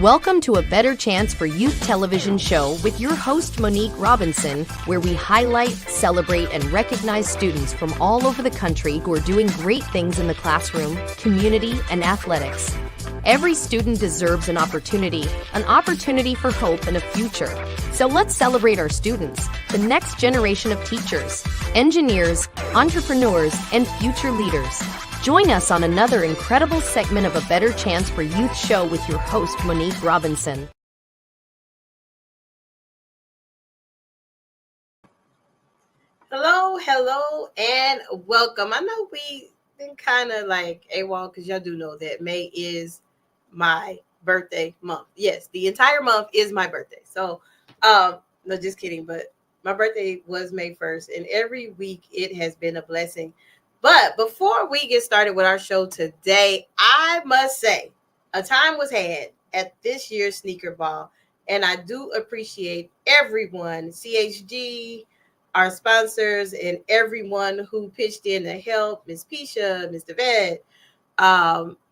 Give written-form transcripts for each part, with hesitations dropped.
Welcome to A Better Chance for Youth television show with your host, Monique Robinson, where we highlight, celebrate, and recognize students from all over the country who are doing great things in the classroom, community, and athletics. Every student deserves an opportunity for hope and a future. So let's celebrate our students, the next generation of teachers, engineers, entrepreneurs, and future leaders. Join us on another incredible segment of A Better Chance for Youth show with your host, Monique Robinson. Hello, and welcome. I know we been kind of like AWOL because y'all do know that May is my birthday month. Yes, the entire month is my birthday. So, no, just kidding. But my birthday was May 1st, and every week it has been a blessing. But before we get started with our show today, I must say a time was had at this year's Sneaker Ball, and I do appreciate everyone, CHG, our sponsors, and everyone who pitched in to help, Miss Pisha, Mr. Vet,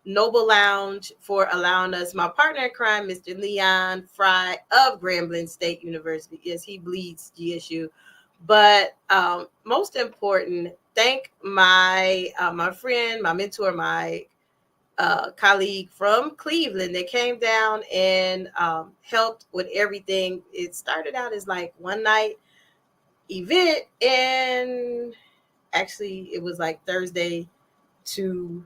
Noble Lounge for allowing us, my partner in crime, Mr. Leon Fry of Grambling State University. Yes, he bleeds GSU. But most important, thank my friend, my mentor, my colleague from Cleveland that came down and helped with everything. It started out as like one night event, and actually it was like Thursday to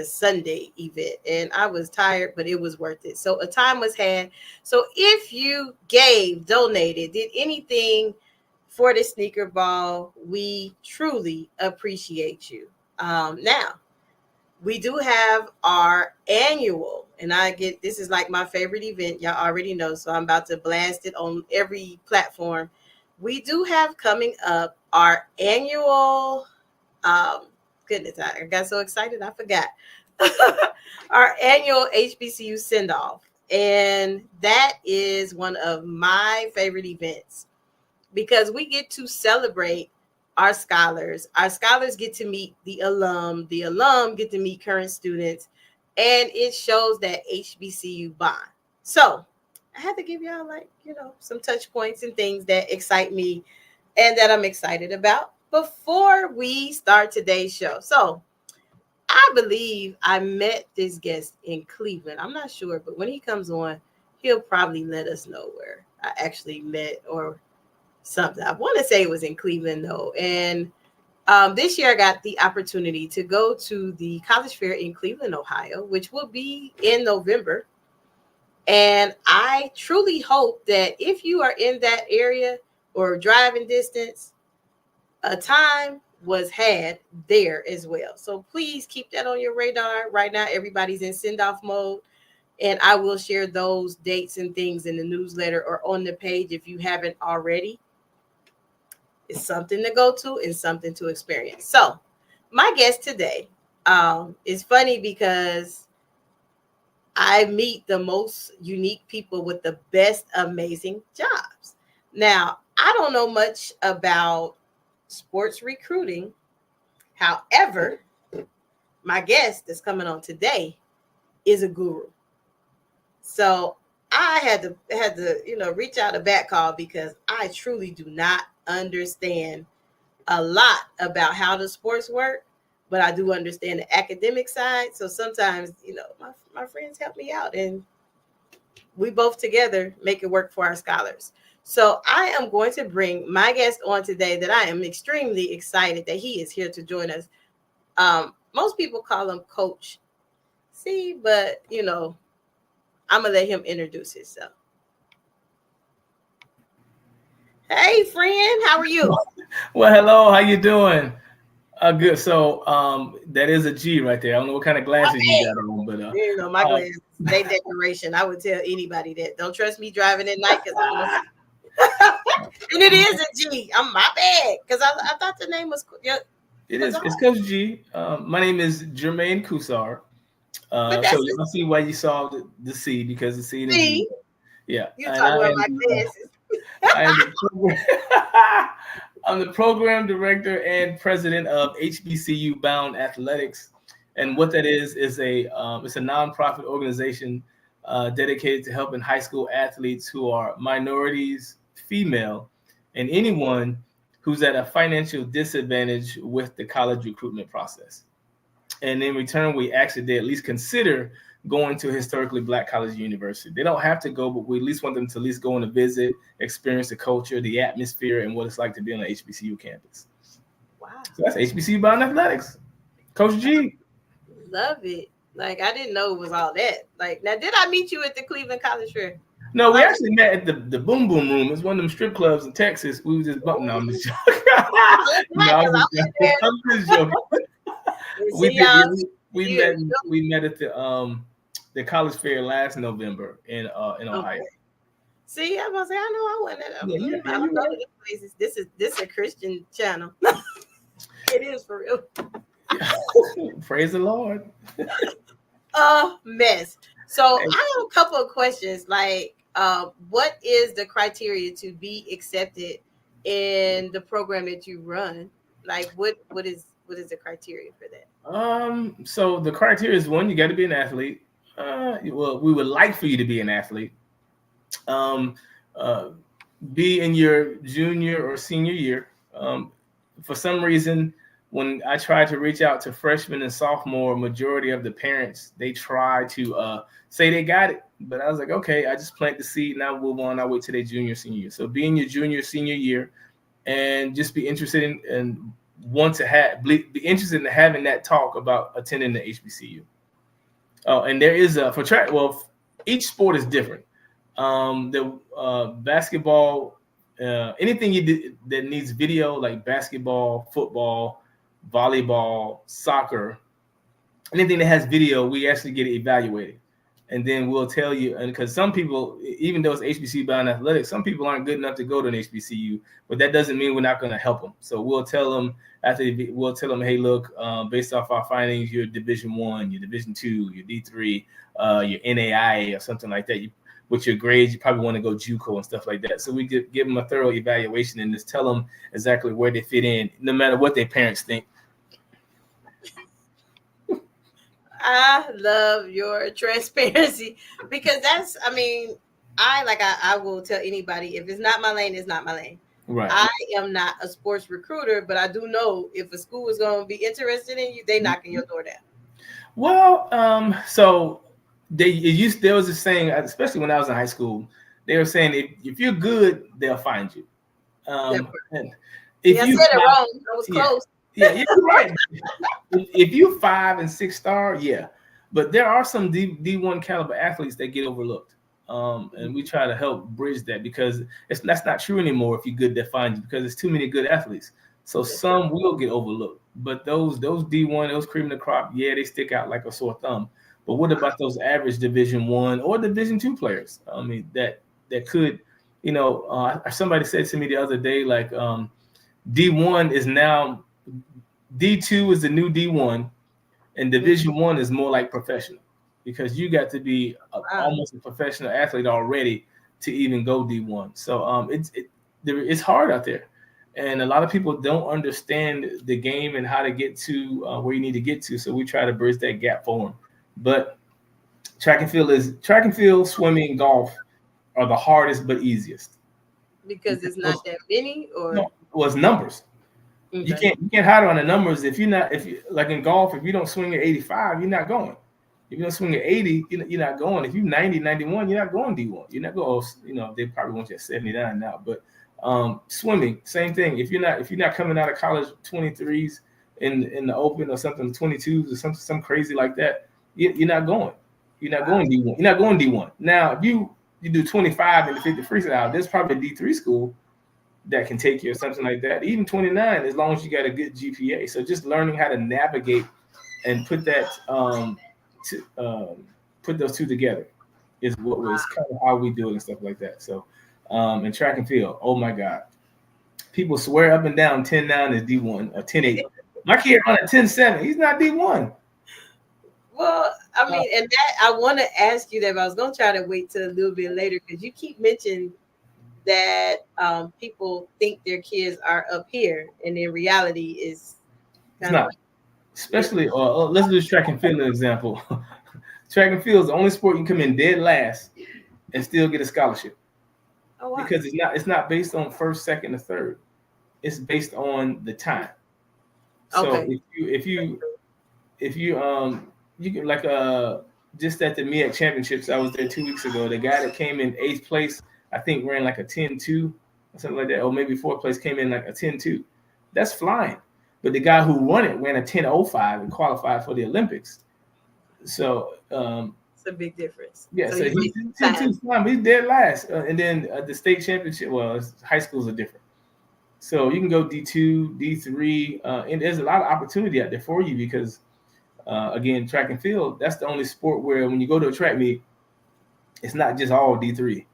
Sunday event, and I was tired, but it was worth it. So a time was had. So if you donated, did anything for the Sneaker Ball, we truly appreciate you. Now, we do have our annual, and this is like my favorite event. Y'all already know, so I'm about to blast it on every platform. We do have coming up our annual, goodness, I got so excited, I forgot. Our annual HBCU send-off. And that is one of my favorite events because we get to celebrate our scholars. Our scholars get to meet the alum get to meet current students, and it shows that HBCU bond. So I had to give y'all some touch points and things that excite me and that I'm excited about before we start today's show. So I believe I met this guest in Cleveland. I'm not sure, but when he comes on, he'll probably let us know where I actually met or something. I want to say it was in Cleveland, though. And this year I got the opportunity to go to the college fair in Cleveland, Ohio, which will be in November. And I truly hope that if you are in that area or driving distance, a time was had there as well. So please keep that on your radar. Right now, everybody's in send-off mode, and I will share those dates and things in the newsletter or on the page if you haven't already. It's something to go to and something to experience. So my guest today is funny because I meet the most unique people with the best amazing jobs. Now, I don't know much about sports recruiting. However, my guest that's coming on today is a guru. So I had to reach out a back call because I truly do not understand a lot about how the sports work, but I do understand the academic side. So sometimes, my friends help me out, and we both together make it work for our scholars. So I am going to bring my guest on today that I am extremely excited that he is here to join us. Most people call him Coach C, but, I'm going to let him introduce himself. Hey, friend, how are you? Well, hello, how you doing? Good. So that is a G right there. I don't know what kind of glasses you got on, but my glasses, they decoration. I would tell anybody that. Don't trust me driving at night because I and it is a G. I'm my bad because I thought the name was. It is. It's Coach G. My name is Jermaine Kusar. So you can see why you saw the C because the C and the G. Yeah. You talking about my glasses. I'm the program director and president of HBCU Bound Athletics. And what that is a it's a nonprofit organization dedicated to helping high school athletes who are minorities, female, and anyone who's at a financial disadvantage with the college recruitment process. And in return, we actually they at least consider going to a historically Black college or university. They don't have to go, but we at least want them to at least go on a visit, experience the culture, the atmosphere, and what it's like to be on an HBCU campus. Wow. So that's HBCU Bound Athletics. Coach G. Love it. Like, I didn't know it was all that. Like, now, did I meet you at the Cleveland College Fair? No, we actually met at the Boom Boom Room. It's one of them strip clubs in Texas. We were just bumping on the show. I'm just joking. We met at the college fair last November in Ohio. See, I was gonna say I know I went at I don't know these places. This is a Christian channel. It is for real. Praise the Lord. A mess. So I have a couple of questions. Like, what is the criteria to be accepted in the program that you run? Like, what is the criteria for that? So the criteria is, one, you got to be an athlete. Well, we would like for you to be an athlete. Be in your junior or senior year. For some reason, when I try to reach out to freshmen and sophomore, majority of the parents, they try to say they got it. But I was like, okay, I just plant the seed and I'll move on. I'll wait till their junior, senior year. So be in your junior, senior year and just be interested in and want to be interested in having that talk about attending the HBCU. Oh, and there is for track. Well, each sport is different. The basketball, anything you do that needs video, like basketball, football, volleyball, soccer, anything that has video, we actually get it evaluated. And then we'll tell you, and because some people, even though it's HBCU bound athletics, some people aren't good enough to go to an HBCU, but that doesn't mean we're not going to help them. So we'll tell them hey, look, based off our findings, you're Division I, you're Division II, you're D3, you're NAIA or something like that. With your grades, you probably want to go JUCO and stuff like that. So we give them a thorough evaluation and just tell them exactly where they fit in, no matter what their parents think. I love your transparency because I will tell anybody, if it's not my lane, it's not my lane. Right. I am not a sports recruiter, but I do know if a school is going to be interested in you, they knocking your door down. Well, so there was a saying, especially when I was in high school, they were saying if you're good, they'll find you. And if I said it wrong. I was close. Yeah, you're right. If you 5 and 6 star, yeah. But there are some D1 caliber athletes that get overlooked. And we try to help bridge that because that's not true anymore if you're good, they find you because there's too many good athletes. So some will get overlooked. But those D1, those cream of the crop, yeah, they stick out like a sore thumb. But what about those average Division I or Division II players? I mean, that could, somebody said to me the other day, like D1 is now D2 is the new D1, and Division I is more like professional because you got to be almost a professional athlete already to even go D1. So it's hard out there, and a lot of people don't understand the game and how to get to where you need to get to. So we try to bridge that gap for them. But track and field, swimming, golf are the hardest but easiest. Because it's not that many, or no, well, it's numbers. Okay. You can't hide on the numbers. If you like in golf, if you don't swing at 85, you're not going. If you don't swing at 80, you're not going. If you're 90, 91, you're not going D1. You're not going. They probably want you at 79 now. But swimming, same thing. If you're not coming out of college 23s in the open or something, 22s or something crazy like that, you're not going. You're not going D1. You're not going D1. Now, if you do 25 in the 50 freestyle, there's probably a D3 school that can take you or something like that. Even 29, as long as you got a good GPA. So just learning how to navigate and put that put those two together is what was kind of how we do it and stuff like that. So in track and field, oh my God, people swear up and down 10-9 is D1 or 10-8. My kid on a 10-7, he's not D1. Well, I mean, and that I want to ask you that, but I was going to try to wait till a little bit later because you keep mentioning that people think their kids are up here, and in reality is it's not. especially, let's do track and field an example. Track and field is the only sport you can come in dead last and still get a scholarship Oh wow. because it's not based on first, second, or third. It's based on the time. So Okay. if you you can like just at the MEAC championships, I was there 2 weeks ago. The guy that came in eighth place, I think ran like a 10-2 or something like that, or maybe fourth place came in like a 10-2. That's flying. But the guy who won it ran a 10:05 and qualified for the Olympics. So It's a big difference. yeah, So so you he's take 10-2 time. flying, but he's dead last. And then the state championship, well, high schools are different. So you can go D2, D3, and there's a lot of opportunity out there for you because again, track and field, that's the only sport where when you go to a track meet, it's not just all D3.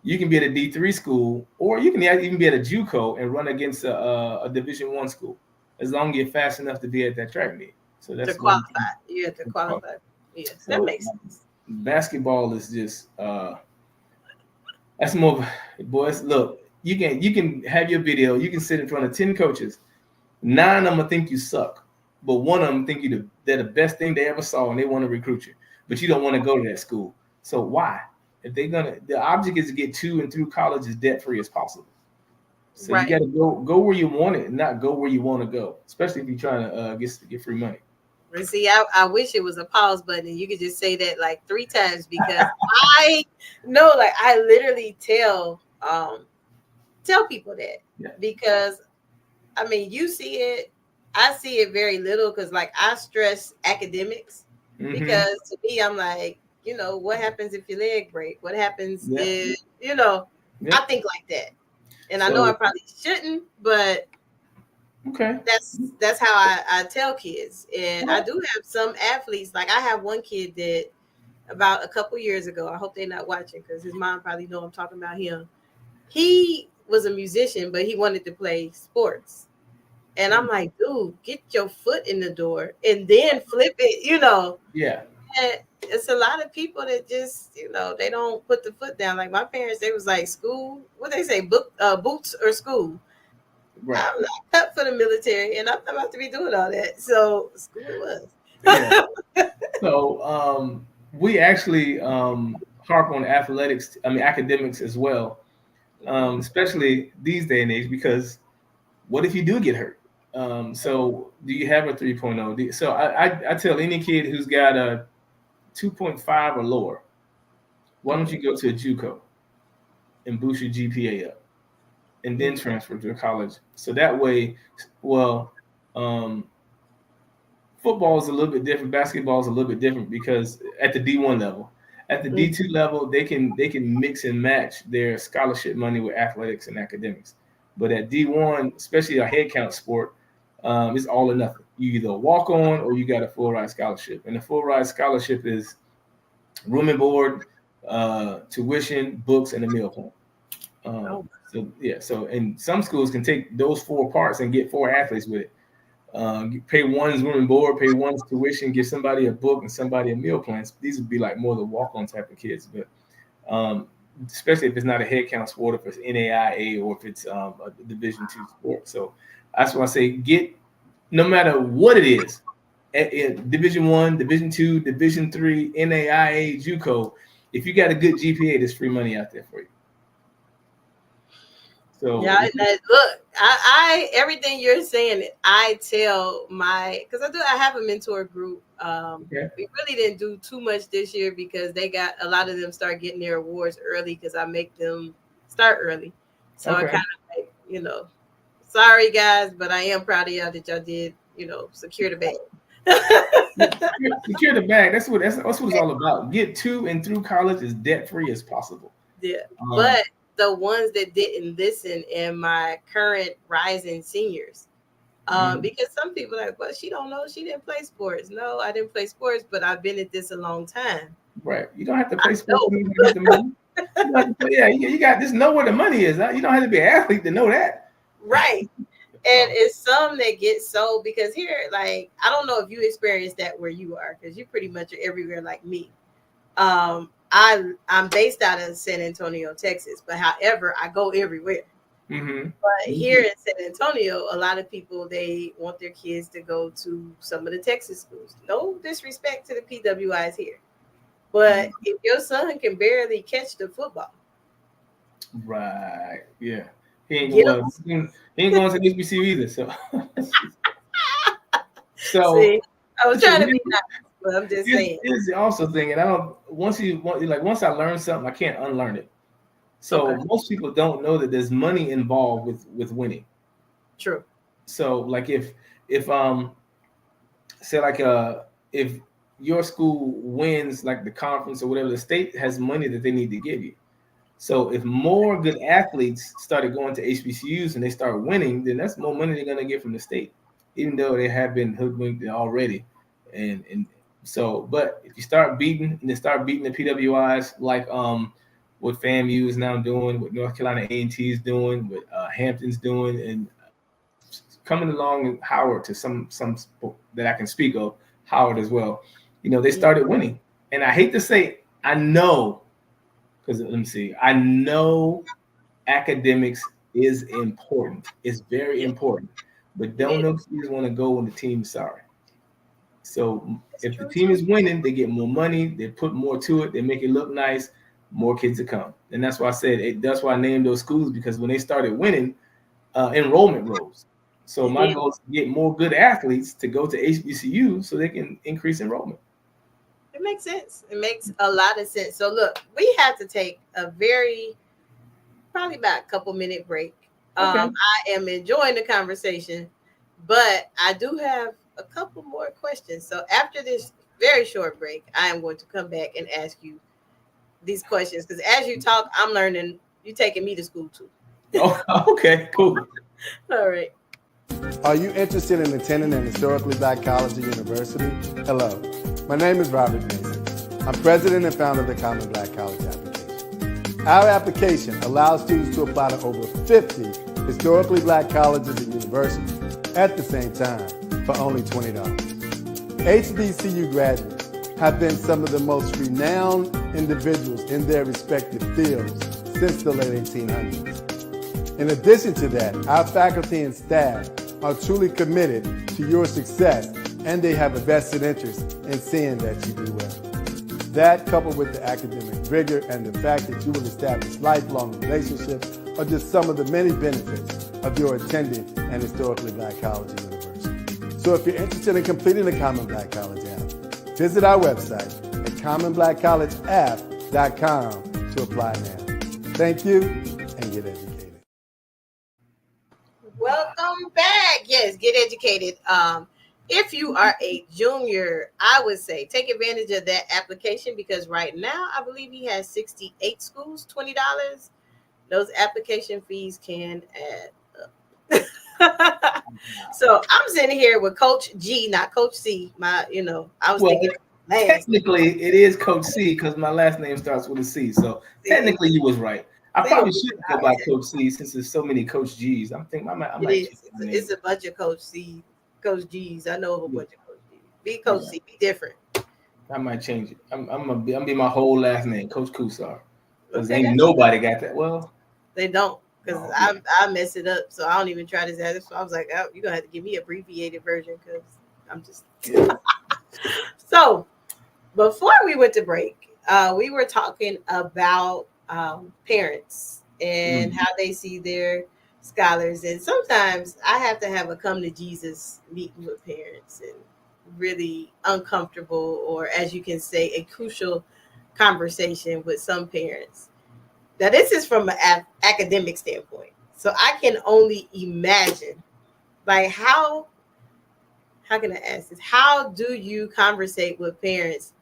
You can be at a D3 school, or you can even be at a JUCO and run against a Division I school, as long as you're fast enough to be at that track meet. So To that's one qualify. thing. You have to qualify. Yes, that So makes sense. basketball is just that's more boys. Look, you can have your video. You can sit in front of 10 coaches. 9 of them will think you suck, but one of them think they're the best thing they ever saw, and they want to recruit you. But you don't want to go to that school. So why? If they're the object is to get to and through college as debt free as possible. So you Right. got to go where you want it, and not go where you want to go. Especially if you're trying to get free money. And see, I wish it was a pause button and you could just say that like 3 times because I know, like I literally tell people that Yeah. because I mean you see it, I see it very little because like I stress academics Mhm. because to me I'm like, what happens if your leg break? What happens Yeah. if Yeah. I think like that. And I know I probably shouldn't, but Okay. that's how I tell kids. And I Well, do have some athletes. Like I have one kid that about a couple years ago. I hope they're not watching because his mom probably know I'm talking about him. He was a musician, but he wanted to play sports. And I'm like, dude, get your foot in the door and then flip it. yeah. And it's a lot of people that just, they don't put the foot down. Like my parents, they was like, school, what they say, boots or school. Right. I'm not cut for the military, and I'm not about to be doing all that. So school it was. Yeah. So we actually harp on academics as well, especially these day and age, because what if you do get hurt? So do you have a 3.0? So I tell any kid who's got a 2.5 or lower, why don't you go to a JUCO and boost your GPA up and then transfer to college? So that way, well, football is a little bit different. Basketball is a little bit different because at the D1 level, at the D2 level, they can mix and match their scholarship money with athletics and academics. But at D1, especially a head count sport, it's all or nothing. You either walk on or you got a full ride scholarship. And the full ride scholarship is room and board, tuition, books, and a meal plan. So and some schools can take those 4 parts and get 4 athletes with it. Pay one's room and board, pay one's tuition, give somebody a book and somebody a meal plan. These would be like more the walk-on type of kids, but especially if it's not a head count sport, if it's NAIA or if it's a Division II sport. So that's why I say no matter what it is, at Division I, Division II, Division III, NAIA, JUCO, if you got a good GPA, there's free money out there for you. So yeah, look, I everything you're saying, I tell because I have a mentor group. We really didn't do too much this year because they got a lot of them start getting their awards early because I make them start early. So I kind of sorry guys, but I am proud of y'all that y'all did, secure the bag. Secure the bag. That's what it's all about. Get to and through college as debt free as possible. Yeah, but the ones that didn't listen and my current rising seniors, because some people are like, well, she don't know, she didn't play sports. No, I didn't play sports, but I've been at this a long time. Right. You don't have to play sports to get the money. You got just know where the money is. You don't have to be an athlete to know that. Right. And it's some that get sold because here, like, I don't know if you experienced that where you are, because you pretty much are everywhere like me. I'm based out of San Antonio, Texas, but however, I go everywhere. Mm-hmm. But here in San Antonio, a lot of people, they want their kids to go to some of the Texas schools. No disrespect to the PWIs here, but if your son can barely catch the football, Right. Yeah. He ain't get well. him. He ain't going to HBCU either. So, so See, I was so trying to be nice, but I'm just saying. here's the also thing, and I don't once I learn something, I can't unlearn it. So Okay, most people don't know that there's money involved with winning. true. So like if say like if your school wins like the conference or whatever, the state has money that they need to give you. So if more good athletes started going to HBCUs and they start winning, then that's more money they're gonna get from the state, even though they have been hoodwinked already. And so, but if you start beating and they start beating the PWIs like what FAMU is now doing, what North Carolina A&T is doing, what Hampton's doing, and coming along in Howard to some that I can speak of, Howard as well. You know, they started winning, and I hate to say, I know. Because let me see. I know academics is important. It's very Yeah, important. But it don't is. know kids want to go when the team's sorry. So It's if the true team too. is winning, they get more money. They put more to it. They make it look nice. More kids to come. And that's why I said that's why I named those schools, because when they started winning, enrollment rose. So It my did. goal is to get more good athletes to go to HBCU so they can increase enrollment. It makes sense. It makes a lot of sense. So look, we have to take a very probably about a couple minute break. Okay. I am enjoying the conversation, but I do have a couple more questions. So after this very short break, I am going to come back and ask you these questions because as you talk, I'm learning. You taking me to school too. Oh, okay, cool. All right. Are you interested in attending an historically black college or university? Hello, my name is Robert Mason. I'm president and founder of the Common Black College application. Our application allows students to apply to over 50 historically black colleges and universities at the same time for only $20. HBCU graduates have been some of the most renowned individuals in their respective fields since the late 1800s. In addition to that, our faculty and staff are truly committed to your success, and they have a vested interest in seeing that you do well. That, coupled with the academic rigor and the fact that you will establish lifelong relationships, are just some of the many benefits of your attending an historically black college or university. So if you're interested in completing the Common Black College app, visit our website at commonblackcollegeapp.com to apply now. Thank you, and get educated. Welcome back. Yes, get educated. If you are a junior, I would say take advantage of that application because right now I believe he has 68 schools, $20. Those application fees can add up. So I'm sitting here with Coach G, not Coach C. I was Well, thinking technically, it is Coach C because my last name starts with a C. So technically, you was right. I probably should go by Coach C since there's so many Coach G's. I'm thinking I might change my name. It's a bunch of Coach C, Coach G's. I know of a bunch of Coach G's. Be Coach C. Be different. I might change it. I'm gonna be my whole last name, Coach Kusar, because Okay, ain't nobody got that. Well, they don't because no, I mess it up, so I don't even try this as. So I was like, oh, you're gonna have to give me an abbreviated version because I'm just. So before we went to break, we were talking about parents and how they see their scholars, and sometimes I have to have a come to Jesus meeting with parents and really uncomfortable, or as you can say, a crucial conversation with some parents. Now, this is from an academic standpoint, so I can only imagine, like how can I ask this? How do you conversate with parents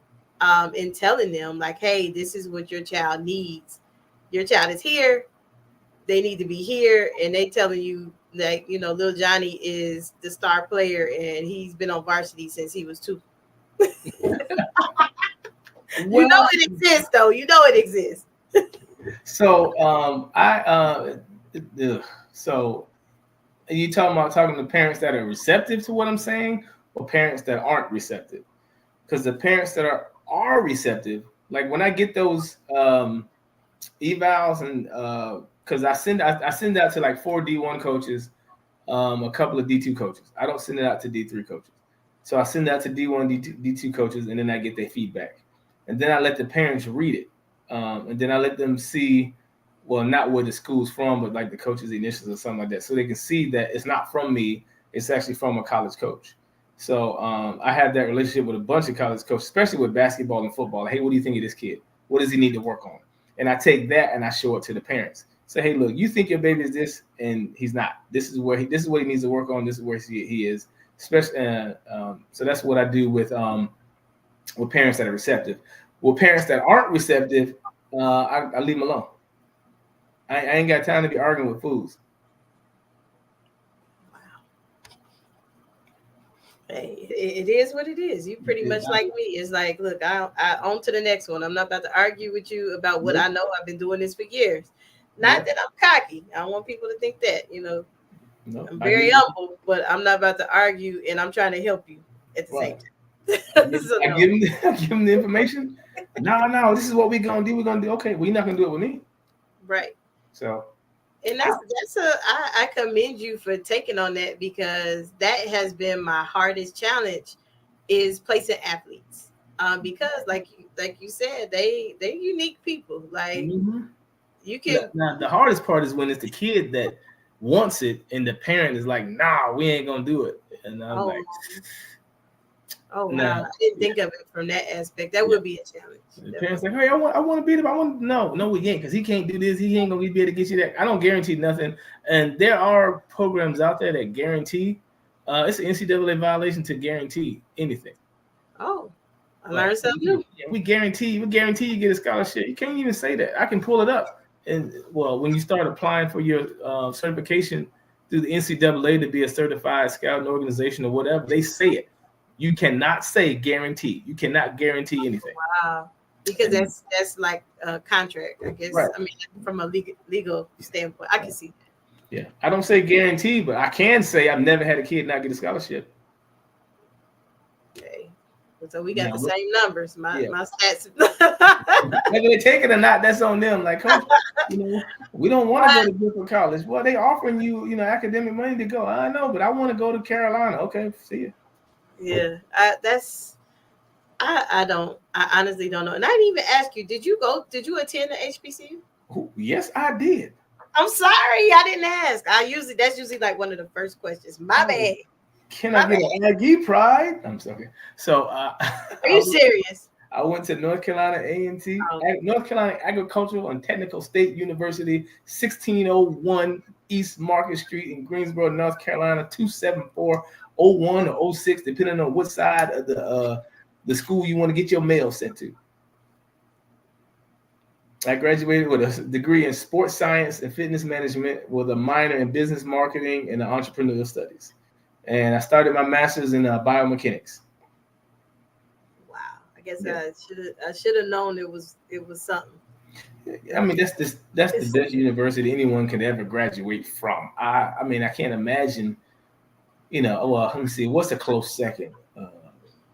in telling them, like, hey, this is what your child needs. Your child is here. They need to be here. And they telling you, like, little Johnny is the star player and he's been on varsity since he was 2. well, It exists, though. It exists. so so are you talking to parents that are receptive to what I'm saying, or parents that aren't receptive? Because the parents that are receptive, like when I get those evals and because I send out to like 4 D1 coaches, a couple of D2 coaches. I don't send it out to D3 coaches. So I send it out to D1, D2 coaches, and then I get their feedback. And then I let the parents read it. And then I let them see, well, not where the school's from, but like the coach's initials or something like that. So they can see that it's not from me. It's actually from a college coach. So I have that relationship with a bunch of college coaches, especially with basketball and football. Hey, what do you think of this kid? What does he need to work on? And I take that and I show it to the parents. Say, hey, look, you think your baby is this, and he's not. This is what he needs to work on. This is where he is. Especially, so that's what I do with parents that are receptive. With parents that aren't receptive, I leave them alone. I ain't got time to be arguing with fools. Wow. Hey, it is what it is. You pretty much like me. It's like, look, I on to the next one. I'm not about to argue with you about what I know. I've been doing this for years. Not that I'm cocky. I don't want people to think that, I'm very humble, but I'm not about to argue, and I'm trying to help you at the same time. So, I give them the information. No, this is what we're gonna do. We're gonna do. Okay, well, you're not gonna do it with me, right? So, and I commend you for taking on that, because that has been my hardest challenge, is placing athletes, because like you said, they're unique people. Like you can. Now, the hardest part is when it's the kid that wants it and the parent is like, nah, we ain't gonna do it, and I'm like. Oh wow! I didn't think of it from that aspect. That would be a challenge. The parents like, hey, I want to beat him. No, we ain't, because he can't do this. He ain't gonna be able to get you that. I don't guarantee nothing. And there are programs out there that guarantee. It's an NCAA violation to guarantee anything. Oh, I learned something new. Yeah, we guarantee you get a scholarship. You can't even say that. I can pull it up. And well, when you start applying for your certification through the NCAA to be a certified scouting organization or whatever, they say it. You cannot say guarantee. You cannot guarantee anything. Wow, because that's like a contract, I guess. Right. I mean, from a legal standpoint, I can see that. Yeah, I don't say guarantee, but I can say I've never had a kid not get a scholarship. Okay, so we got the same numbers. My stats. Whether they take it or not, that's on them. Like, coach, we don't want to go to different college. Well, they offering you, academic money to go. I know, but I want to go to Carolina. Okay, see you. Yeah, I honestly don't know. And I didn't even ask you, did you attend the HBCU? Yes, I did. I'm sorry, I didn't ask. That's usually like one of the first questions. My bad. Can I get an Aggie pride? I'm sorry. So are you serious? I went to North Carolina A&T, North Carolina Agricultural and Technical State University, 1601 East Market Street in Greensboro, North Carolina, 27401 or 06, depending on what side of the school you want to get your mail sent to. I graduated with a degree in sports science and fitness management with a minor in business marketing and entrepreneurial studies. And I started my master's in biomechanics. I guess I should have known it was something. I mean, that's the best university anyone can ever graduate from. I mean, I can't imagine. Well, let me see. What's a close second?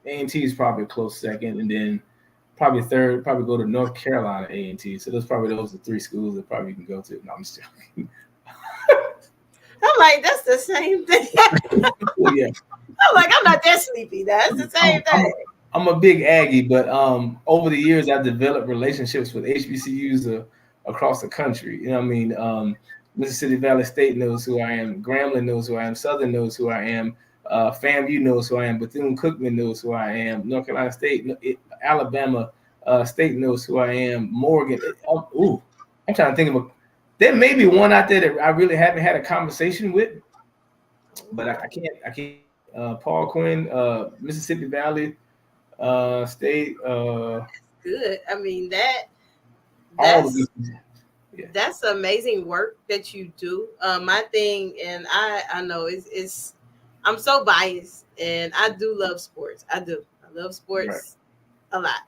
A&T is probably a close second, and then probably third. Probably go to North Carolina A&T. So those are 3 schools that probably you can go to. No, I'm just joking. I'm like, that's the same thing. Well, yeah. I'm like, I'm not that sleepy. That's the same thing. I'm a big Aggie, but over the years I've developed relationships with HBCUs across the country. You know what I mean? Mississippi Valley State knows who I am. Grambling knows who I am. Southern knows who I am. FAMU knows who I am. Bethune-Cookman knows who I am. North Carolina State, Alabama State knows who I am. Morgan. I'm trying to think of there may be one out there that I really haven't had a conversation with, but I can't. Paul Quinn, Mississippi Valley State. Good. I mean that's amazing work that you do. My thing, and I know is I'm so biased, and I do love sports. I love sports a lot,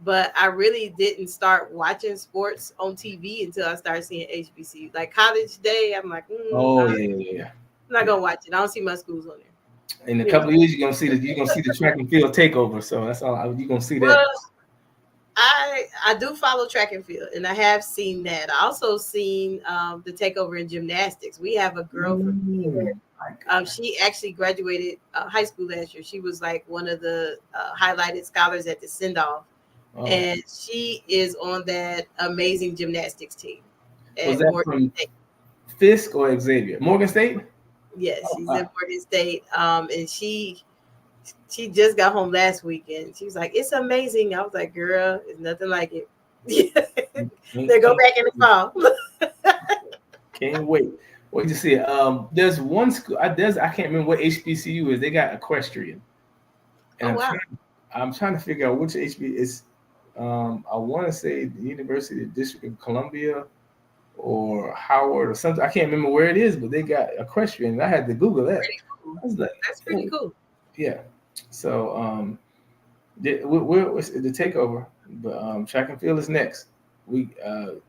but I really didn't start watching sports on TV until I started seeing HBCU. Like College Day, I'm like, yeah. I'm not gonna watch it. I don't see my schools on there. In a couple of years, you're gonna see the track and field takeover. So that's all you're gonna see that. I do follow track and field, and I have seen that. I also seen the takeover in gymnastics. We have a girl from here. She actually graduated high school last year. She was like one of the highlighted scholars at the send off, and she is on that amazing gymnastics team. Was that Morgan from State. Fisk or Xavier? Morgan State? Yes, she's in Morgan State. And she just got home last weekend. She was like, "It's amazing." I was like, "Girl, it's nothing like it." They go back in the fall. Can't wait. Wait to see it. There's one school. I can't remember what HBCU is. They got equestrian, and I'm trying to figure out which HB is. I want to say the University of District of Columbia or Howard or something. I can't remember where it is, but they got equestrian. And I had to Google that. Cool. I was like, that's pretty cool. Yeah. So we're the takeover, but track and field is next. We got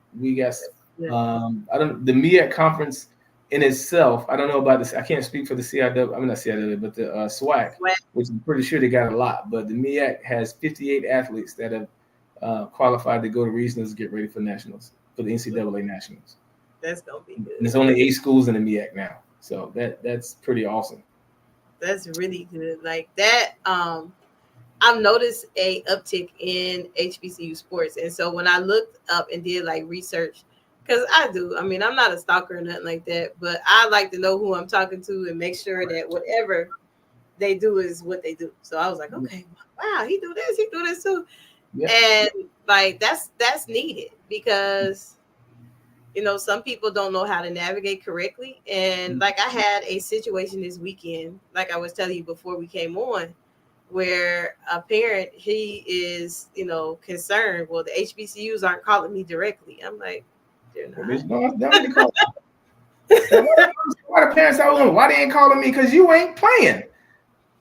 the MEAC conference in itself. I don't know about this. I can't speak for the CIW. I mean not CIW, but the SWAC, which I'm pretty sure they got a lot. But the MEAC has 58 athletes that have qualified to go to regionals to get ready for nationals, for the NCAA nationals. That's gonna be good. And there's only 8 schools in the MEAC now, so that's pretty awesome. That's really good. Like that, I've noticed a uptick in HBCU sports. And so when I looked up and did like research, because I mean, I'm not a stalker or nothing like that, but I like to know who I'm talking to and make sure that whatever they do is what they do. So I was like, okay, wow, he do this too. Yeah. And like, that's needed because, you know, some people don't know how to navigate correctly. And like I had a situation this weekend, like I was telling you before we came on, where a parent, he is, you know, concerned. Well, the HBCUs aren't calling me directly. I'm like, they're not. Why the parents are why they ain't calling me? Because you ain't playing.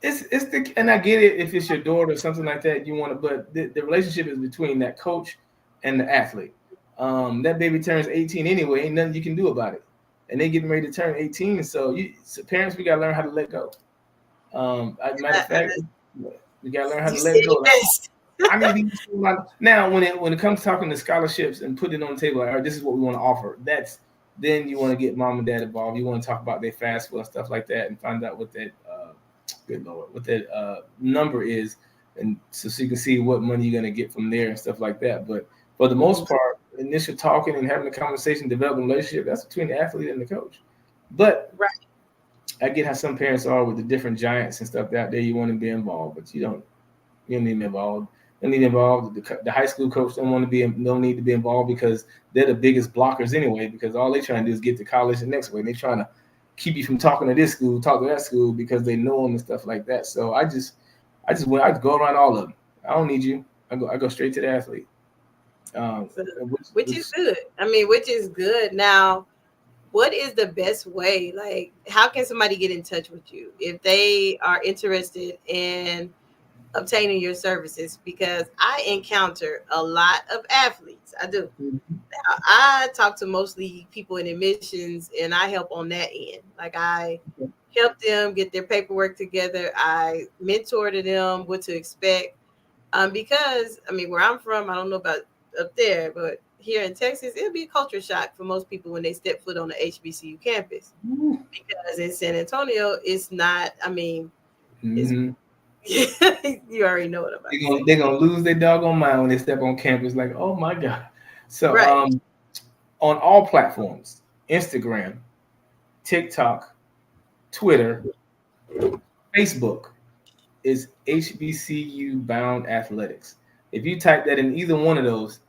And I get it if it's your daughter or something like that, you want to, but the relationship is between that coach and the athlete. That baby turns 18 anyway, ain't nothing you can do about it. And they getting ready to turn 18. So parents, we gotta learn how to let go. Matter of fact, we gotta learn how to let go. I mean, now when it comes to talking to scholarships and putting it on the table, like, all right, this is what we want to offer. Then you want to get mom and dad involved. You want to talk about their FAFSA and stuff like that, and find out what that number is, and so you can see what money you're gonna get from there and stuff like that. But for the most part, initial talking and having a conversation, developing a relationship, that's between the athlete and the coach. But I get how some parents are with the different giants and stuff out there. You want to be involved, but you don't need to be involved. You don't need to be involved. The high school coach don't need to be involved because they're the biggest blockers anyway, because all they're trying to do is get to college the next way. They're trying to keep you from talking to this school, talk to that school because they know them and stuff like that. So I go around all of them. I don't need you. I go straight to the athlete. Which is good. I mean, which is good. Now, what is the best way? Like, how can somebody get in touch with you if they are interested in obtaining your services? Because I encounter a lot of athletes. I do. Mm-hmm. Now, I talk to mostly people in admissions, and I help on that end. Like, I help them get their paperwork together. I mentor to them what to expect. Because, I mean, where I'm from, I don't know about up there, but here in Texas, it'll be a culture shock for most people when they step foot on the HBCU campus. Mm-hmm. Because in San Antonio, it's not, I mean, you already know what I'm about. They're going to lose their doggone mind when they step on campus, like, oh my God. So on all platforms, Instagram, TikTok, Twitter, Facebook is HBCU Bound Athletics. If you type that in either one of those,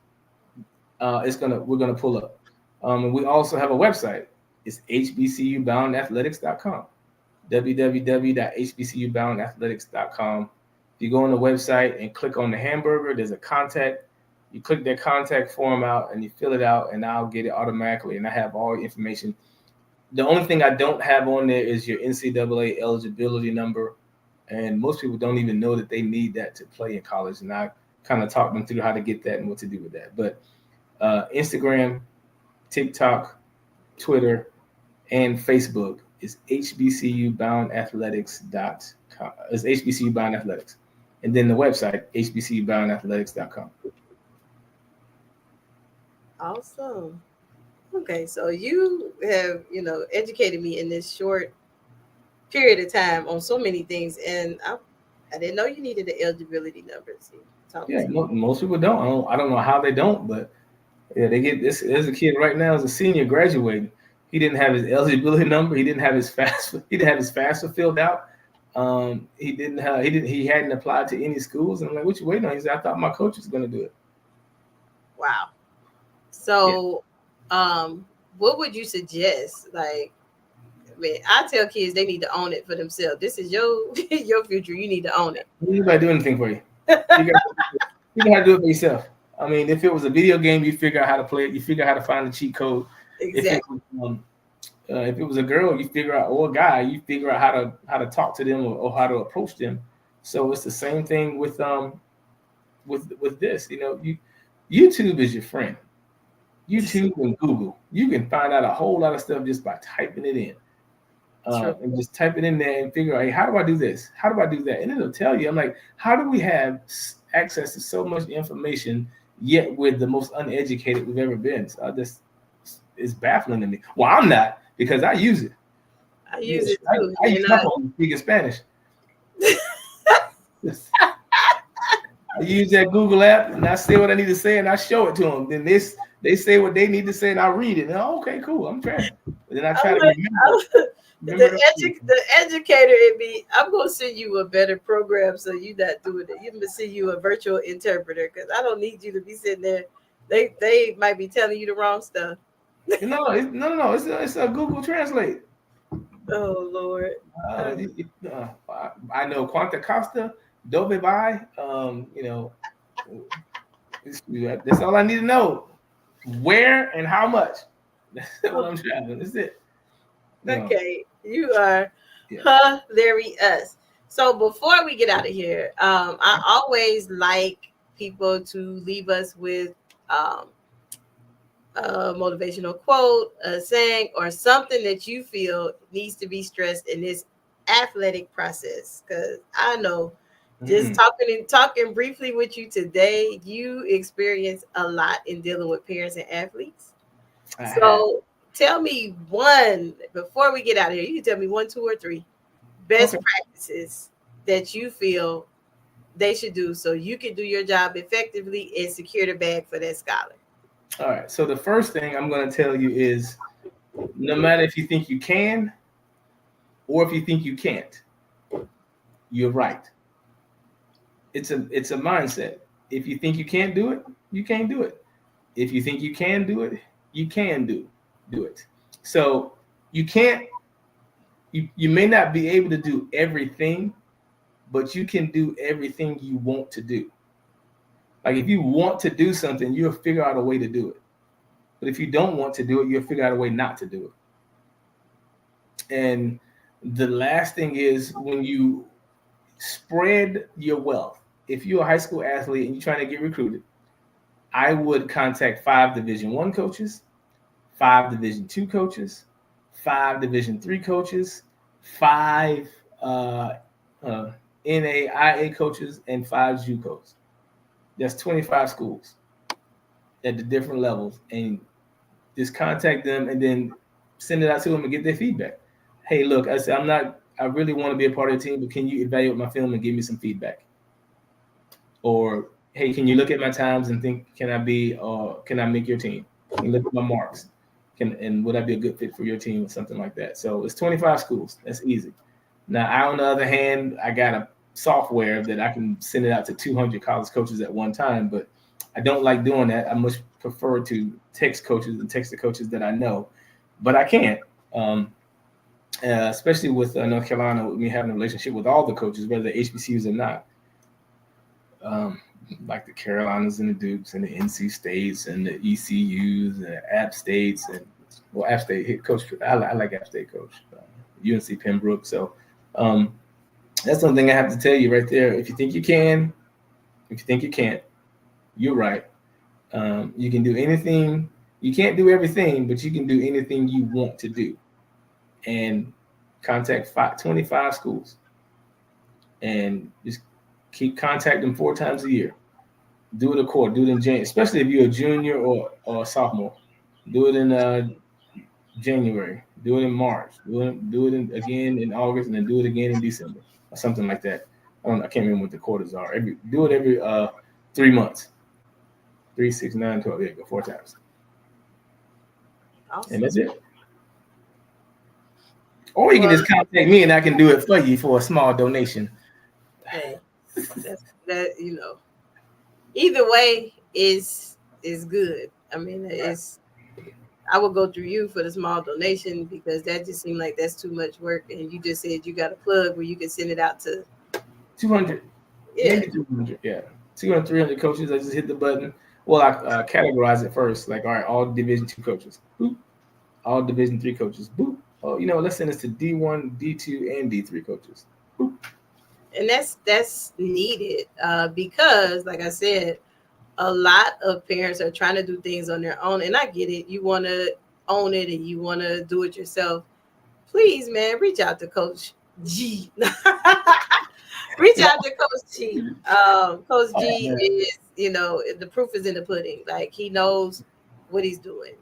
we're gonna pull up. And we also have a website. It's hbcuboundathletics.com. www.hbcuboundathletics.com. If you go on the website and click on the hamburger, there's a contact. You click that contact form out and you fill it out, and I'll get it automatically. And I have all your information. The only thing I don't have on there is your NCAA eligibility number. And most people don't even know that they need that to play in college. And I kind of talk them through how to get that and what to do with that. But Instagram, TikTok, Twitter, and Facebook is hbcuboundathletics.com. It's HBCU Bound Athletics. And then the website, hbcuboundathletics.com. Awesome. Okay, so you have, educated me in this short period of time on so many things, and I didn't know you needed the eligibility numbers. You talk Yeah, to most people don't. I don't know how they don't, but yeah, they get this. There's a kid right now, as a senior graduating. He didn't have his eligibility number. He didn't have his FAFSA. He didn't have his FAFSA filled out. He hadn't applied to any schools. And I'm like, what you waiting on? He said, I thought my coach was going to do it. Wow. Yeah. So, what would you suggest? Like, I mean, I tell kids they need to own it for themselves. This is your your future. You need to own it. Anybody do anything for you? You got to do it for yourself. I mean, if it was a video game, you figure out how to play it. You figure out how to find the cheat code. Exactly. If it was a girl, you figure out, or a guy, you figure out how to talk to them or how to approach them. So it's the same thing with this. YouTube is your friend. YouTube and Google, you can find out a whole lot of stuff just by typing it in. And just type it in there and figure out, hey, how do I do this? How do I do that? And it'll tell you. I'm like, how do we have access to so much information, yet we're the most uneducated we've ever been? So it's baffling to me. Well, I'm not, because I use it. I use it too. I use my phone to speak in Spanish. I use that Google app, and I say what I need to say, and I show it to them. Then they say what they need to say, and I read it. And okay, cool, I'm trying. But then I try to remember. The educator in me, I'm gonna send you a better program so you're not doing it. I'm gonna send you a virtual interpreter because I don't need you to be sitting there. They might be telling you the wrong stuff. No, it's a Google Translate. Oh Lord. I know Quanta Costa, Dove Vai. That's all I need to know. Where and how much. That's what I'm traveling. That's it. Okay, you are hilarious. So before we get out of here, I always like people to leave us with a motivational quote, a saying, or something that you feel needs to be stressed in this athletic process. Because I know, just talking briefly with you today, you experience a lot in dealing with parents and athletes. So tell me one, before we get out of here, you can tell me 1, 2, or 3 best practices that you feel they should do so you can do your job effectively and secure the bag for that scholar. All right. So the first thing I'm going to tell you is, no matter if you think you can or if you think you can't, you're right. It's a mindset. If you think you can't do it, you can't do it. If you think you can do it, you can do it. So you can't, you may not be able to do everything, but you can do everything you want to do. Like if you want to do something, you'll figure out a way to do it. But if you don't want to do it, you'll figure out a way not to do it. And the last thing is, when you spread your wealth, if you're a high school athlete and you're trying to get recruited, I would contact 5 Division I coaches, 5 Division II coaches, 5 Division III coaches, 5 NAIA coaches, and 5 JUCOs. That's 25 schools at the different levels, and just contact them and then send it out to them and get their feedback. Hey, look, I said, I really want to be a part of the team, but can you evaluate my film and give me some feedback? Or, hey, can you look at my times and think, can I make your team? Can you look at my marks? And would I be a good fit for your team or something like that? So it's 25 schools. That's easy. Now, I, on the other hand, I got a software that I can send it out to 200 college coaches at one time, but I don't like doing that. I much prefer to text coaches and text the coaches that I know, but I can't, especially with North Carolina, with me having a relationship with all the coaches, whether they're HBCUs or not, like the Carolinas and the Dukes and the NC States and the ECUs and the App States and App State hit coach. I like App State coach, UNC Pembroke. So that's something I have to tell you right there. If you think you can, if you think you can't, you're right. You can do anything. You can't do everything, but you can do anything you want to do. And contact 25 schools and just keep contacting them 4 times a year. Do it a quarter. Do it in January, especially if you're a junior or a sophomore. Do it in January. Do it in March. Again in August, and then do it again in December or something like that. I can't remember what the quarters are. Do it every 3 months. 3, 6, 9, 12. There you go, 4 times. Awesome. And that's it. Or you can just contact me and I can do it for you for a small donation. Hey, that either way is good. I mean, I would go through you for the small donation because that just seemed like that's too much work. And you just said you got a plug where you can send it out to 200. Yeah. Maybe 200. Yeah. 200, 300 coaches. I just hit the button. Well, I categorize it first. Like, all right, all Division 2 coaches. Boop. All Division 3 coaches. Boop. Oh, let's send this to D1, D2, and D3 coaches. Boop. And that's needed because, like I said, a lot of parents are trying to do things on their own. And I get it. You want to own it and you want to do it yourself. Please, man, reach out to Coach G. Reach out to Coach G. Coach G is, the proof is in the pudding. Like, he knows what he's doing.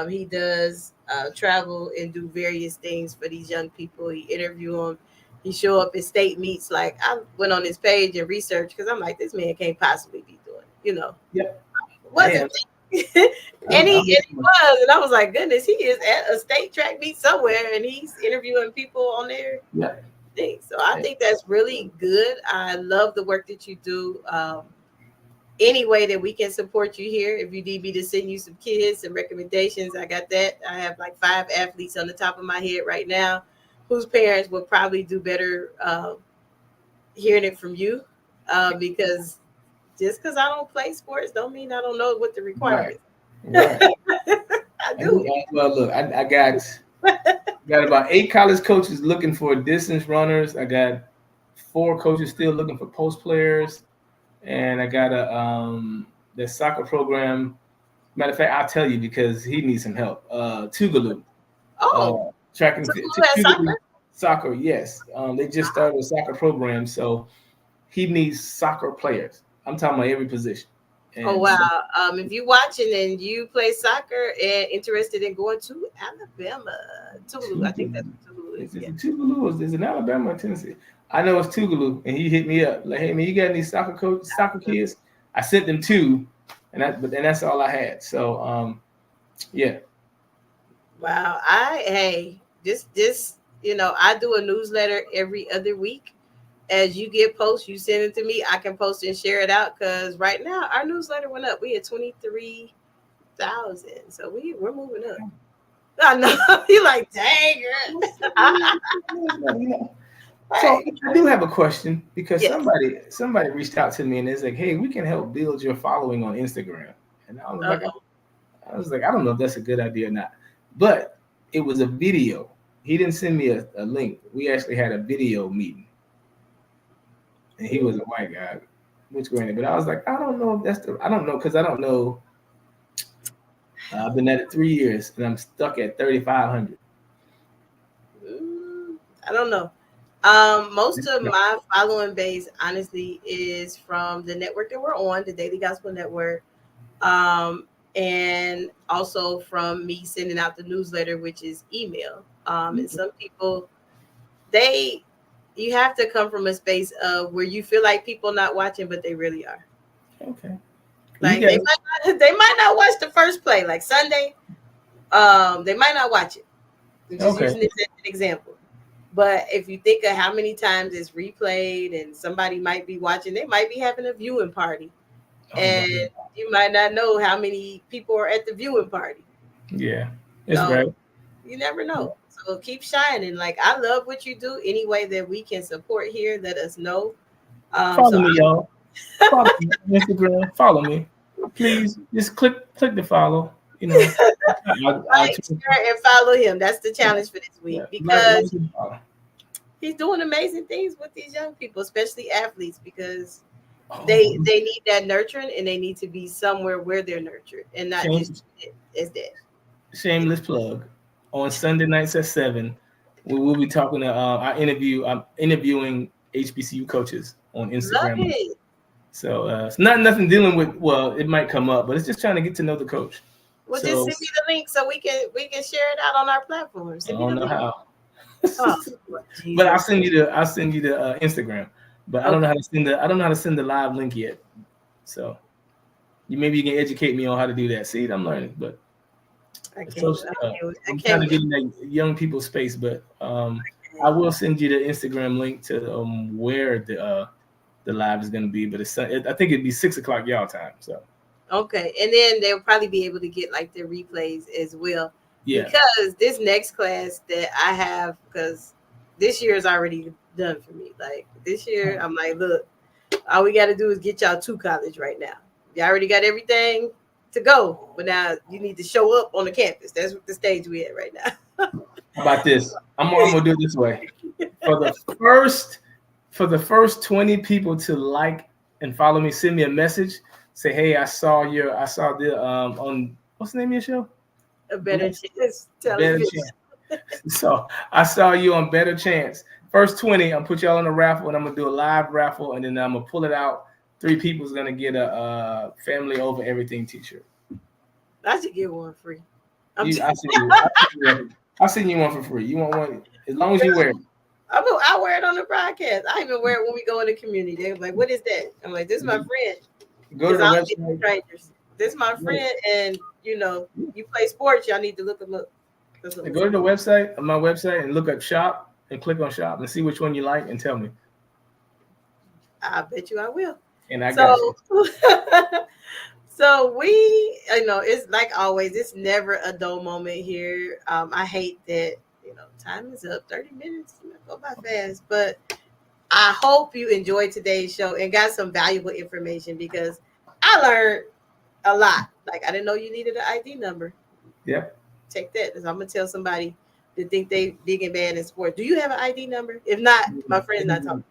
He does travel and do various things for these young people. He interview them. He show up at state meets. Like, I went on his page and researched because I'm like, this man can't possibly be doing, Yep. Wasn't and he was, and I was like, goodness, he is at a state track meet somewhere, and he's interviewing people on there. Yeah. So I think that's really good. I love the work that you do. Any way that we can support you here, if you need me to send you some kids, some recommendations, I got that. I have like 5 athletes on the top of my head right now whose parents would probably do better hearing it from you because just because I don't play sports don't mean I don't know what the requirements Right. I do. Well, look, I got about 8 college coaches looking for distance runners. I got 4 coaches still looking for post players, and I got the soccer program. Matter of fact, I'll tell you because he needs some help. Tougaloo. Track and field. Soccer, yes. They just started a soccer program, so he needs soccer players. I'm talking about every position. And wow. If you're watching and you play soccer and interested in going to Alabama, Tougaloo, I think that's what Tougaloo is. Is it Tougaloo or is it Alabama or Tennessee? I know it's Tougaloo, and he hit me up like, "Hey man, you got any soccer kids?" I sent them 2, and that's all I had. So, yeah. Wow. Just I do a newsletter every other week. As you get posts, you send it to me. I can post and share it out because right now our newsletter went up. We had 23,000, so we're moving up. I know you're like, dang, girl. So I do have a question because somebody reached out to me and it's like, "Hey, we can help build your following on Instagram." And I was like, I don't know if that's a good idea or not. But it was a video. He didn't send me a link. We actually had a video meeting. And he was a white guy, which granted, but I was like, I don't know if I don't know because I don't know. I've been at it 3 years and I'm stuck at 3,500. I don't know. Most of my following base, honestly, is from the network that we're on, the Daily Gospel Network, and also from me sending out the newsletter, which is email. And some people, you have to come from a space of where you feel like people not watching, but they really are. Okay. Like they might not watch the first play, like Sunday. They might not watch it. I'm just using this as an example. But if you think of how many times it's replayed and somebody might be watching, they might be having a viewing party. And you might not know how many people are at the viewing party. Yeah, it's right. You never know. So keep shining. Like, I love what you do. Any way that we can support here, let us know. Follow me, y'all. Follow me on Instagram. Follow me. Please just click the follow. Like, share, and follow him. That's the challenge for this week because he's doing amazing things with these young people, especially athletes, because they need that nurturing and they need to be somewhere where they're nurtured and not just as that. Shameless plug. On Sunday nights at 7, we will be talking to I'm interviewing HBCU coaches on Instagram. Love it. So it's not nothing dealing with. Well, it might come up, but it's just trying to get to know the coach. Well, So, just send me the link so we can share it out on our platform. I Send me don't the know link. how. Oh, But I'll Jesus. send you the Instagram. But I don't know how to send the live link yet. So maybe you can educate me on how to do that. See, I'm learning, but I I'm can't trying to wait. get in that young people space. But I will send you the Instagram link to where the live is going to be. But I think it'd be 6:00 y'all time. So Okay, and then they'll probably be able to get like the replays as well. yeah, Because this next class that I have, because this year is already done for me. Like this year, I'm like, look, all we got to do is get y'all to college right now. You already got everything to go, but now you need to show up on the campus. That's what the stage we at right now. how about this? I'm gonna do it this way. For the first 20 people to like and follow me, send me a message. Say, hey, I saw the on what's the name of your show? A better chance. Better Chance. So I saw you on Better Chance. First 20, I'll put y'all in a raffle, and I'm gonna do a live raffle, and then I'm gonna pull it out. 3 people's gonna get a family over everything t-shirt. I should get one free. I'll send you one for free. You want one as long as you wear it. I wear it on the broadcast. I even wear it when we go in the community. They're like, "What is that?" I'm like, "This is my friend." Go to the website. Strangers. This is my friend, and you play sports. Y'all need to look them up. Go to the website, my website, and look up shop and click on shop and see which one you like and tell me. I bet you I will. And I got you. So we, it's like always, it's never a dull moment here. I hate that, time is up. 30 minutes, go by fast. But I hope you enjoyed today's show and got some valuable information because I learned a lot. Like, I didn't know you needed an ID number. Yep. Take that. I'm going to tell somebody that think they big and bad in sports. Do you have an ID number? If not, my friend's not talking.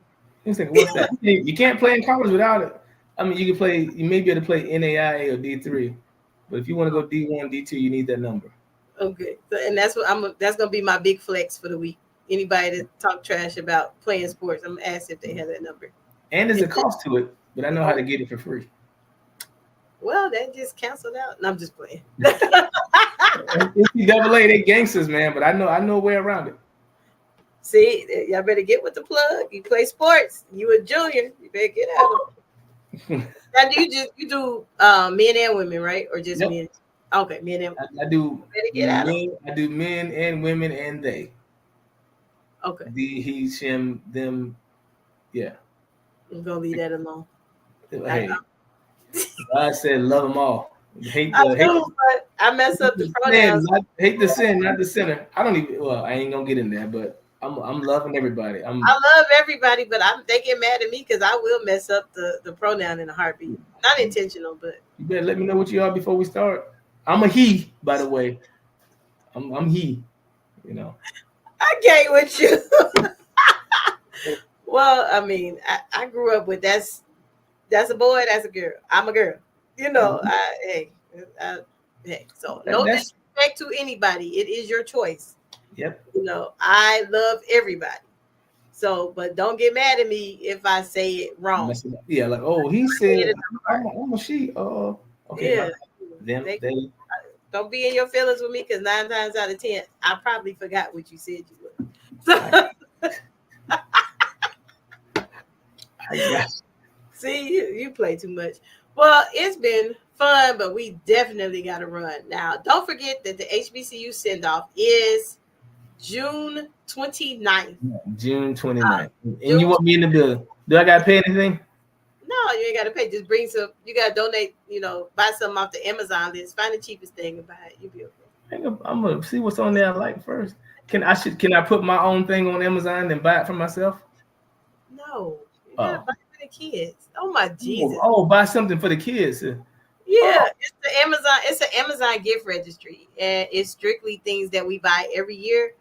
What's that? You can't play in college without it. I mean, you may be able to play NAIA or D3, but if you want to go D1, D2, you need that number. Okay, and that's gonna be my big flex for the week. Anybody that talk trash about playing sports, I'm gonna ask if they have that number. And there's a cost to it, but I know how to get it for free. Well, that just canceled out. And I'm just playing. NCAA, they gangsters, man, but I know a way around it. See, y'all better get with the plug. You play sports. You a junior. You better get out of it. Now, you do men and women, right? Or just men? Okay, men and women. I do men. I do men and women and they. Okay. The, he, him, them. Yeah. I'm gonna leave that alone. Hey, God said love them all. I mess up the pronouns. Hate the sin, not the sinner. I ain't gonna get in there, but I'm loving everybody. I love everybody, but they get mad at me because I will mess up the pronoun in a heartbeat. Not intentional, but you better let me know what you are before we start. I'm a he, by the way. I'm he. I can't with you. Well, I mean, I grew up with that's a boy, that's a girl. I'm a girl. Hey. So no disrespect to anybody. It is your choice. Yep. I love everybody. So, but don't get mad at me if I say it wrong. Yeah, like, oh, he said I'm a she. Oh, okay. Yeah. They don't be in your feelings with me because 9 times out of 10, I probably forgot what you said you would. So, see, you play too much. Well, it's been fun, but we definitely got to run. Now, don't forget that the HBCU send-off is June 29th. June 29th. And you want me in the building. Do I got to pay anything? No, you ain't got to pay. Just bring some. You got to donate, buy something off the Amazon list. Find the cheapest thing and buy it. You'll be okay. I'm going to see what's on there I like first. Can I put my own thing on Amazon and buy it for myself? No. You got to buy it for the kids. Oh, my Jesus. Oh, buy something for the kids. Yeah, It's an Amazon gift registry, and it's strictly things that we buy every year.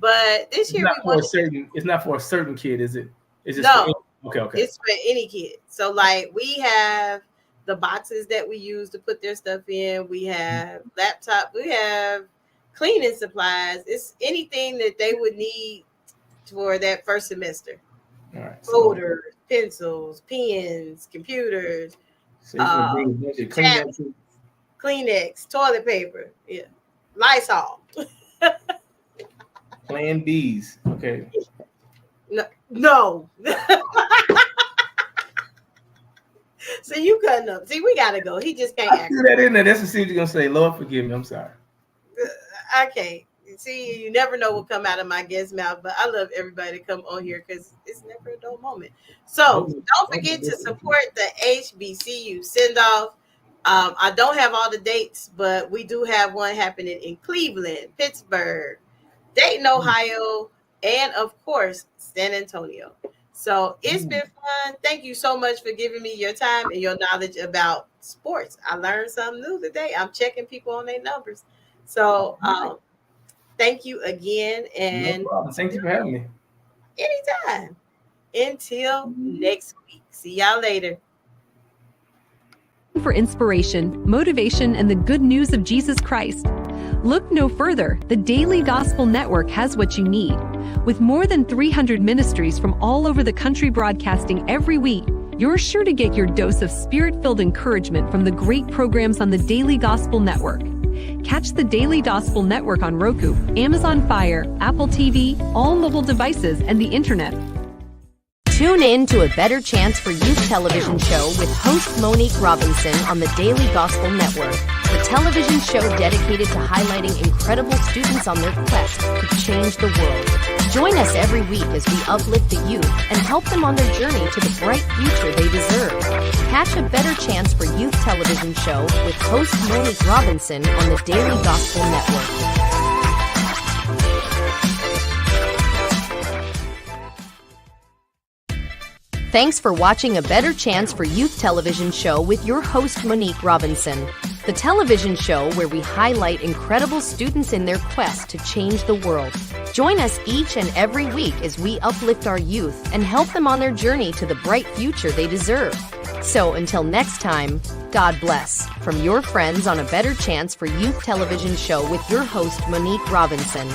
But this year it's not for a certain kid, is it? It's just okay. It's for any kid. So like we have the boxes that we use to put their stuff in. We have laptop. We have cleaning supplies. It's anything that they would need for that first semester. All right. Folders, pencils, pens, computers, So you're gonna bring a bunch of tabs, Kleenex, toilet paper, yeah, Lysol. Plan Bs. Okay. No. So you cutting up. See, we gotta go. He just can't I act. threw that in there. That's what you're gonna say. Lord, forgive me. I'm sorry. I can't. See, you never know what come out of my guest's mouth, but I love everybody to come on here because it's never a dull moment. So don't forget to support the HBCU send-off. I don't have all the dates, but we do have one happening in Cleveland, Pittsburgh, Dayton, Ohio, and of course, San Antonio. So it's been fun. Thank you so much for giving me your time and your knowledge about sports. I learned something new today. I'm checking people on their numbers. So thank you again. And no problem. Thank you for having me. Anytime. Until next week. See y'all later. For inspiration, motivation, and the good news of Jesus Christ, look no further. The Daily Gospel Network has what you need. With more than 300 ministries from all over the country broadcasting every week, you're sure to get your dose of spirit-filled encouragement from the great programs on the Daily Gospel Network. Catch the Daily Gospel Network on Roku, Amazon Fire, Apple TV, all mobile devices, and the internet. Tune in to A Better Chance for Youth television show with host Monique Robinson on the Daily Gospel Network, the television show dedicated to highlighting incredible students on their quest to change the world. Join us every week as we uplift the youth and help them on their journey to the bright future they deserve. Catch A Better Chance for Youth television show with host Monique Robinson on the Daily Gospel Network. Thanks for watching A Better Chance for Youth television show with your host Monique Robinson, the television show where we highlight incredible students in their quest to change the world. Join us each and every week as we uplift our youth and help them on their journey to the bright future they deserve. So until next time, God bless, from your friends on A Better Chance for Youth television show with your host Monique Robinson.